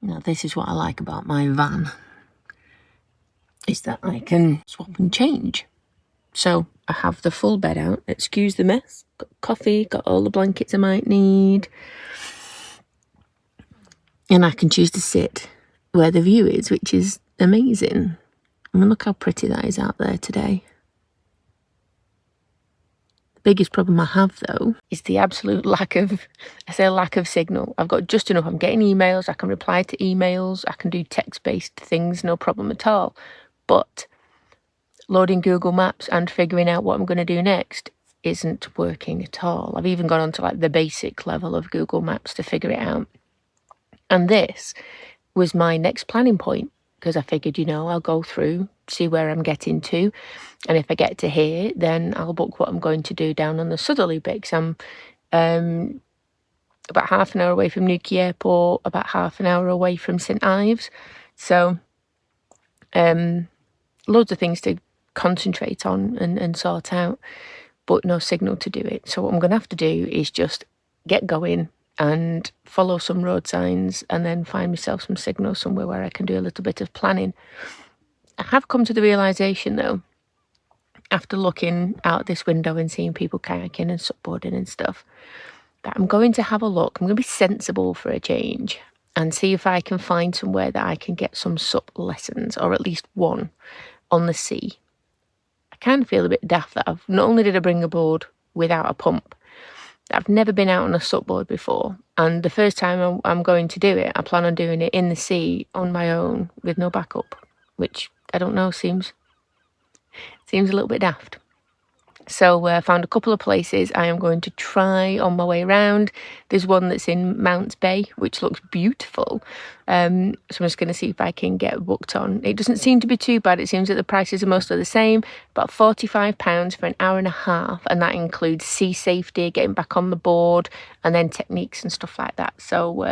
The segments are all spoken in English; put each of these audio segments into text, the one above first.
Now this is what I like about my van, is that I can swap and change. So I have the full bed out, excuse the mess, got coffee, got all the blankets I might need, and I can choose to sit where the view is, which is amazing. I mean, look how pretty that is out there today. The biggest problem I have, though, is the absolute lack of signal. I've got just enough. I'm getting emails, I can reply to emails, I can do text-based things, no problem at all. But loading Google Maps and figuring out what I'm going to do next isn't working at all. I've even gone on to like the basic level of Google Maps to figure it out. And this was my next planning point, because I figured, you know, I'll go through, see where I'm getting to, and if I get to here, then I'll book what I'm going to do down on the southerly bit, because I'm about half an hour away from Newquay Airport, about half an hour away from St Ives, so loads of things to concentrate on and sort out, but no signal to do it. So what I'm going to have to do is just get going and follow some road signs and then find myself some signal somewhere where I can do a little bit of planning. I have come to the realisation, though, after looking out this window and seeing people kayaking and supboarding and stuff, that I'm going to have a look. I'm going to be sensible for a change and see if I can find somewhere that I can get some SUP lessons, or at least one, on the sea. I kind of feel a bit daft that not only did I bring a board without a pump, I've never been out on a SUP board before, and the first time I'm going to do it, I plan on doing it in the sea on my own with no backup, which, I don't know, seems a little bit daft. So I found a couple of places I am going to try on my way around. There's one that's in Mounts Bay, which looks beautiful. So I'm just going to see if I can get booked on. It doesn't seem to be too bad. It seems that the prices are mostly the same, about £45 for an hour and a half. And that includes sea safety, getting back on the board, and then techniques and stuff like that. So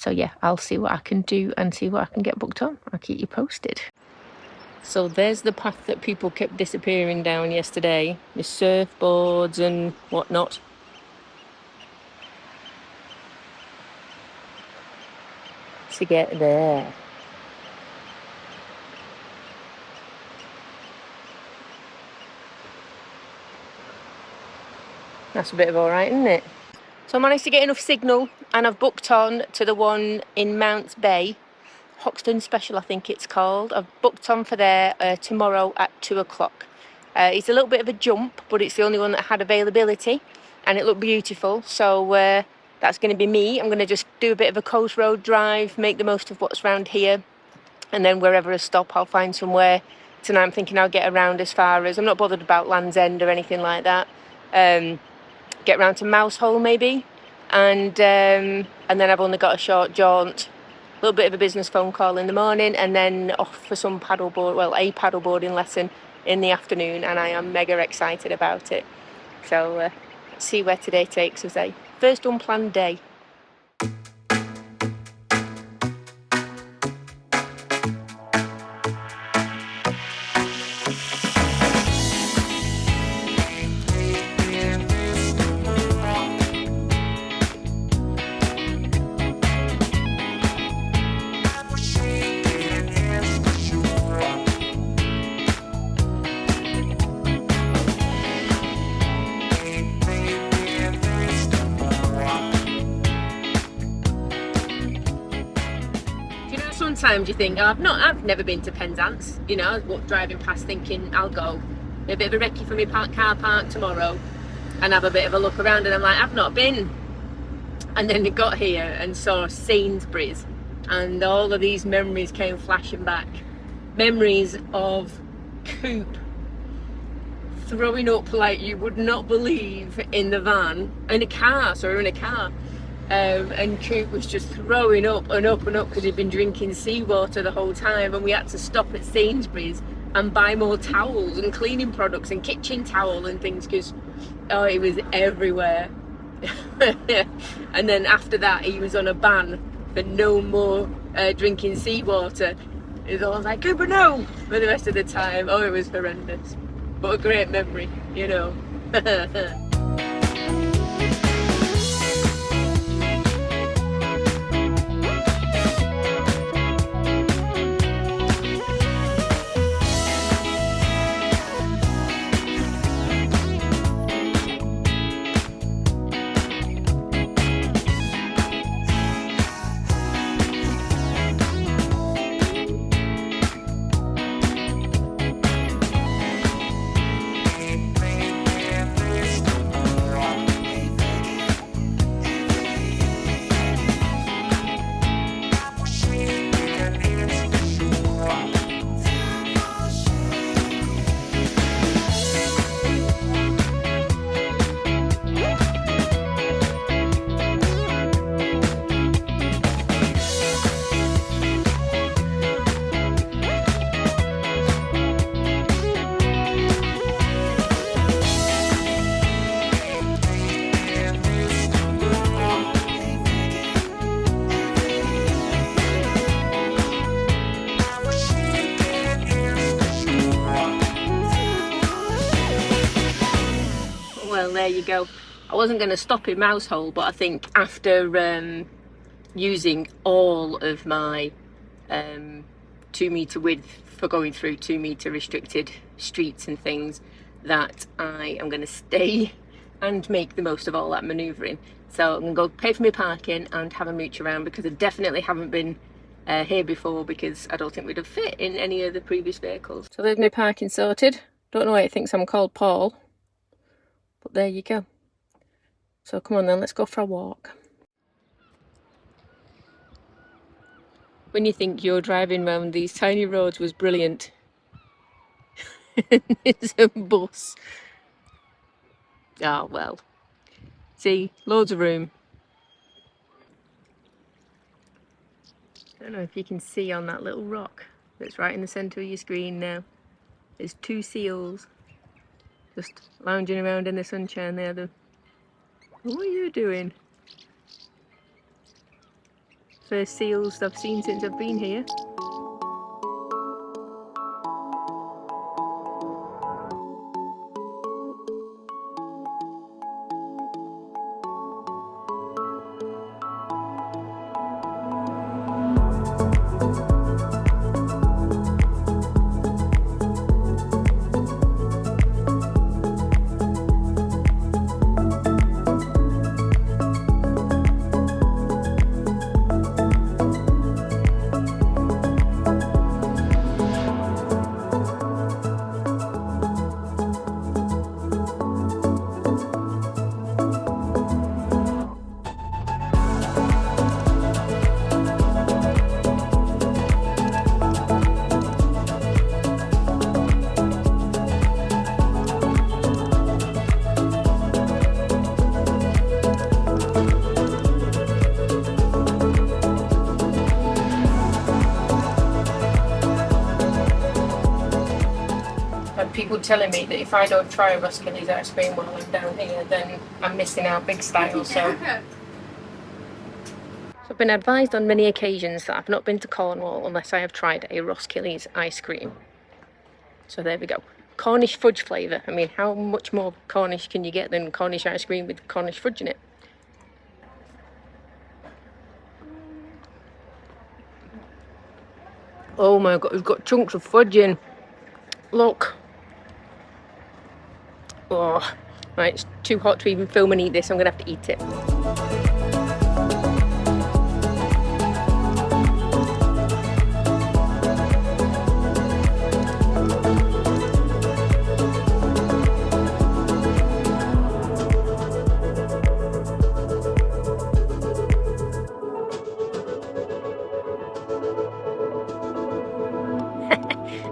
yeah, I'll see what I can do and see what I can get booked on. I'll keep you posted. So there's the path that people kept disappearing down yesterday, with surfboards and whatnot. To get there. That's a bit of alright, isn't it? So I managed to get enough signal, and I've booked on to the one in Mounts Bay. Hoxton Special, I think it's called. I've booked on for there tomorrow at 2 o'clock. It's a little bit of a jump, but it's the only one that had availability, and it looked beautiful. So that's going to be me. I'm going to just do a bit of a coast road drive, make the most of what's around here, and then wherever I stop, I'll find somewhere. Tonight I'm thinking I'll get around as far as, I'm not bothered about Land's End or anything like that. Get round to Mousehole maybe, and then I've only got a short jaunt. A little bit of a business phone call in the morning, and then off for some a paddleboarding lesson in the afternoon, and I am mega excited about it. So let's see where today takes us, First unplanned day. Sometimes you think, I've never been to Penzance, you know. I was driving past thinking I'll go a bit of a recce from my car park tomorrow and have a bit of a look around, and I'm like, I've not been. And then I got here and saw Sainsbury's, and all of these memories came flashing back. Memories of Coop throwing up like you would not believe in the van, in a car, and Coop was just throwing up and up and up because he'd been drinking seawater the whole time, and we had to stop at Sainsbury's and buy more towels and cleaning products and kitchen towel and things, because it was everywhere. And then after that he was on a ban for no more drinking seawater. It was all like, Cooper, no, for the rest of the time. It was horrendous, but a great memory, you know. go. I wasn't going to stop in Mousehole, but I think after using all of my 2 metre width for going through 2 metre restricted streets and things, that I am going to stay and make the most of all that manoeuvring. So I'm going to go pay for my parking and have a mooch around, because I definitely haven't been here before, because I don't think we'd have fit in any of the previous vehicles. So there's my parking sorted. Don't know why it thinks I'm called Paul, but there you go. So come on then, let's go for a walk. When you think your driving around these tiny roads was brilliant, it's a bus. Oh well. See, loads of room. I don't know if you can see on that little rock that's right in the centre of your screen now. There's 2 seals just lounging around in the sunshine there. What are you doing? First seals I've seen since I've been here. People telling me that if I don't try Roskilly's ice cream while I'm down here, then I'm missing out big style. So I've been advised on many occasions that I've not been to Cornwall unless I have tried a Roskilly's ice cream. So there we go. Cornish fudge flavour. I mean, how much more Cornish can you get than Cornish ice cream with Cornish fudge in it? Oh my god, we've got chunks of fudge in. Look. Oh, right, it's too hot to even film and eat this. I'm going to have to eat it.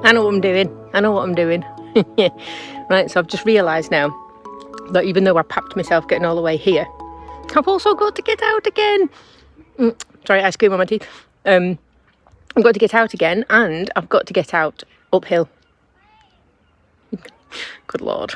I know what I'm doing. I know what I'm doing. Right, so I've just realised now that even though I papped myself getting all the way here, I've also got to get out again. Sorry, ice cream on my teeth. I've got to get out again, and I've got to get out uphill. Good Lord.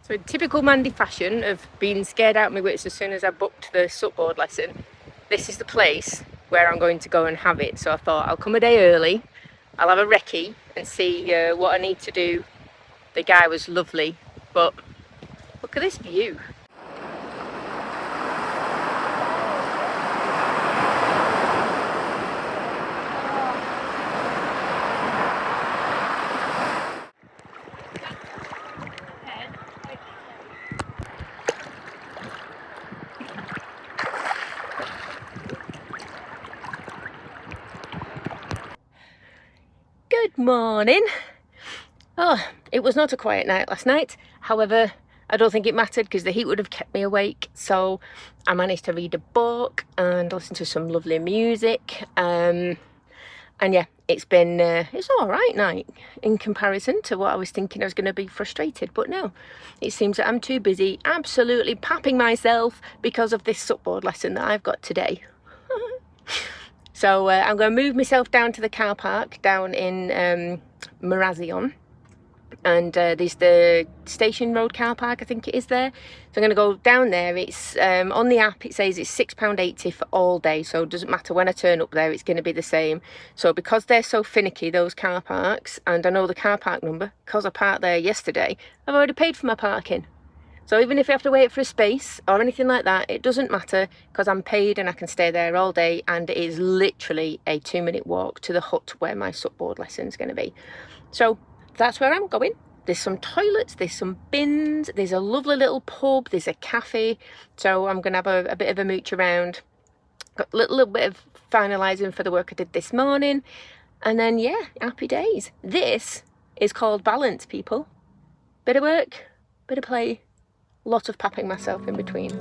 So in typical Mandy fashion of being scared out of my wits as soon as I booked the SUP board lesson, this is the place where I'm going to go and have it. So I thought I'll come a day early, I'll have a recce and see what I need to do. The guy was lovely, but look at this view. Good morning. Oh, it was not a quiet night last night. However, I don't think it mattered because the heat would have kept me awake. So I managed to read a book and listen to some lovely music. And yeah, it's all right night in comparison to what I was thinking I was going to be frustrated. But no, it seems that I'm too busy absolutely papping myself because of this SUP board lesson that I've got today. So I'm going to move myself down to the car park down in Marazion. And there's the Station Road car park, I think it is there. So I'm going to go down there. It's on the app it says it's £6.80 for all day, so it doesn't matter when I turn up there, it's going to be the same. So because they're so finicky, those car parks, and I know the car park number because I parked there yesterday, I've already paid for my parking. So even if you have to wait for a space or anything like that, it doesn't matter because I'm paid and I can stay there all day, and it is literally a 2-minute walk to the hut where my supboard lesson's going to be. So that's where I'm going. There's some toilets, there's some bins, there's a lovely little pub, there's a cafe. So I'm going to have a bit of a mooch around. Got a little bit of finalising for the work I did this morning. And then, yeah, happy days. This is called balance, people. Bit of work, bit of play, lot of papping myself in between.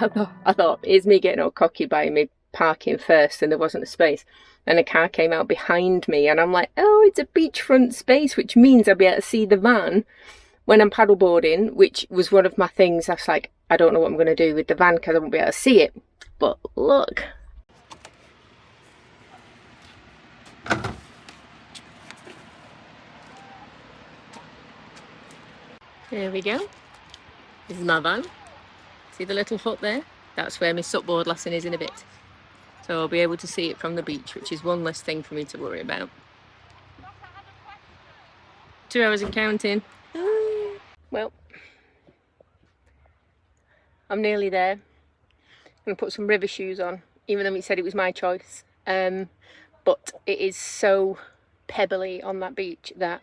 So I thought, here's me getting all cocky by me parking first and there wasn't a space. And a car came out behind me and I'm like, oh, it's a beachfront space, which means I'll be able to see the van when I'm paddleboarding, which was one of my things. I was like, I don't know what I'm going to do with the van because I won't be able to see it. But look. There we go. This is my van. See the little hut there? That's where my supboard lesson is in a bit. So I'll be able to see it from the beach, which is one less thing for me to worry about. 2 hours and counting. Well, I'm nearly there. I'm going to put some river shoes on, even though he said it was my choice. But it is so pebbly on that beach that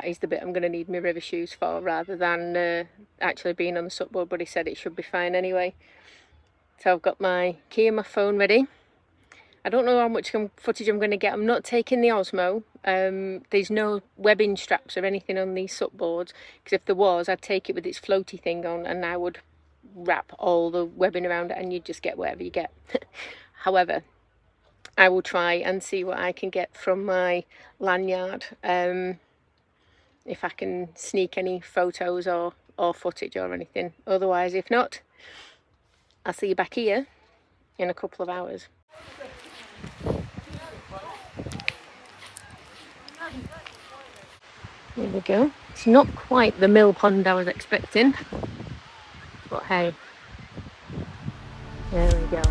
is the bit I'm going to need my river shoes for, rather than actually being on the supboard, but he said it should be fine anyway. So I've got my key and my phone ready. I don't know how much footage I'm going to get. I'm not taking the Osmo. There's no webbing straps or anything on these supboards, because if there was, I'd take it with its floaty thing on and I would wrap all the webbing around it and you'd just get whatever you get. However, I will try and see what I can get from my lanyard. If I can sneak any photos or footage or anything. Otherwise, if not, I'll see you back here in a couple of hours. There we go. It's not quite the mill pond I was expecting, but hey, there we go.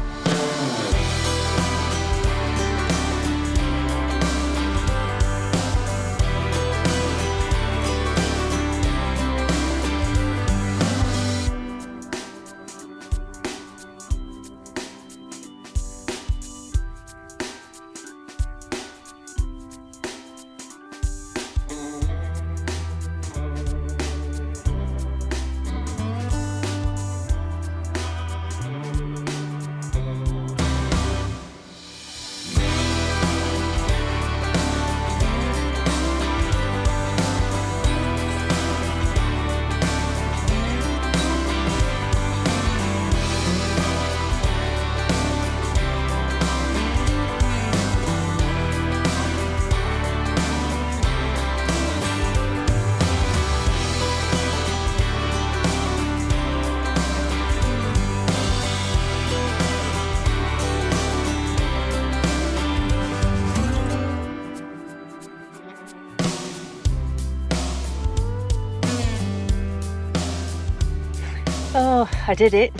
Oh, I did it.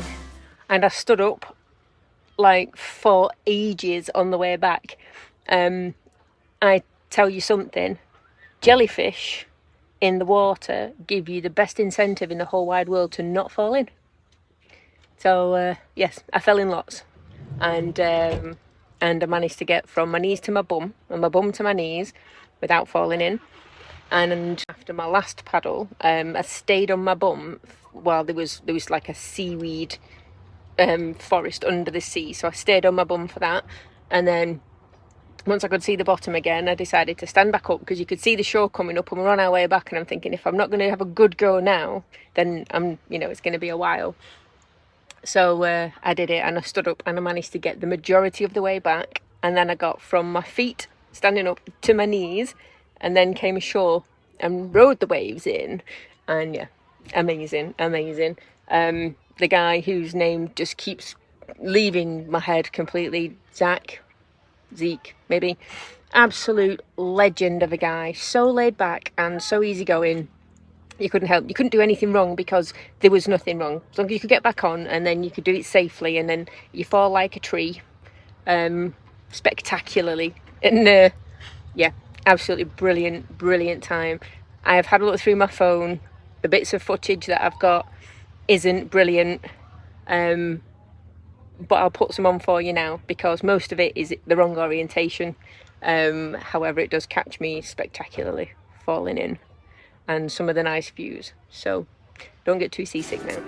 And I stood up like for ages on the way back. I tell you something, jellyfish in the water give you the best incentive in the whole wide world to not fall in. So yes, I fell in lots, and I managed to get from my knees to my bum and my bum to my knees without falling in. And after my last paddle, I stayed on my bum while there was like a seaweed forest under the sea, so I stayed on my bum for that. And then once I could see the bottom again, I decided to stand back up because you could see the shore coming up, and we're on our way back. And I'm thinking, if I'm not going to have a good go now, then it's going to be a while. So I did it, and I stood up, and I managed to get the majority of the way back. And then I got from my feet standing up to my knees, and then came ashore and rode the waves in. And yeah, amazing. The guy whose name just keeps leaving my head completely, Zeke, maybe. Absolute legend of a guy. So laid back and so easygoing. You couldn't do anything wrong because there was nothing wrong. As long as you could get back on, and then you could do it safely, and then you fall like a tree, spectacularly. And yeah, absolutely brilliant time. I have had a look through my phone. The bits of footage that I've got isn't brilliant, but I'll put some on for you now because most of it is the wrong orientation. However, it does catch me spectacularly falling in, and some of the nice views. So don't get too seasick now.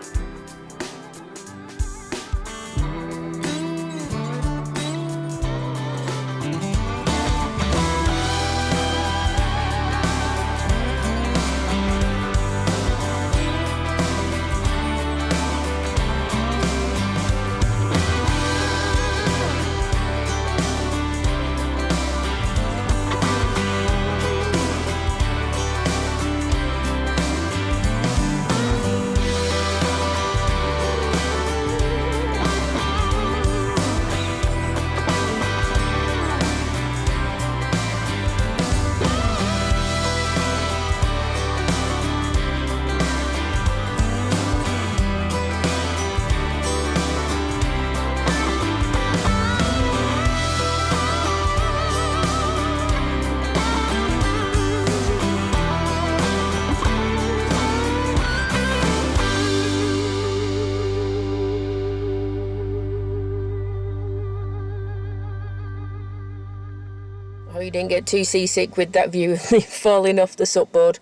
Oh, you didn't get too seasick with that view of me falling off the SUP board.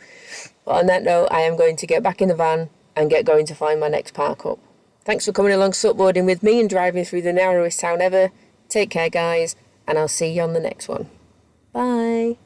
But on that note, I am going to get back in the van and get going to find my next park up. Thanks for coming along SUP boarding with me and driving through the narrowest town ever. Take care, guys, and I'll see you on the next one. Bye.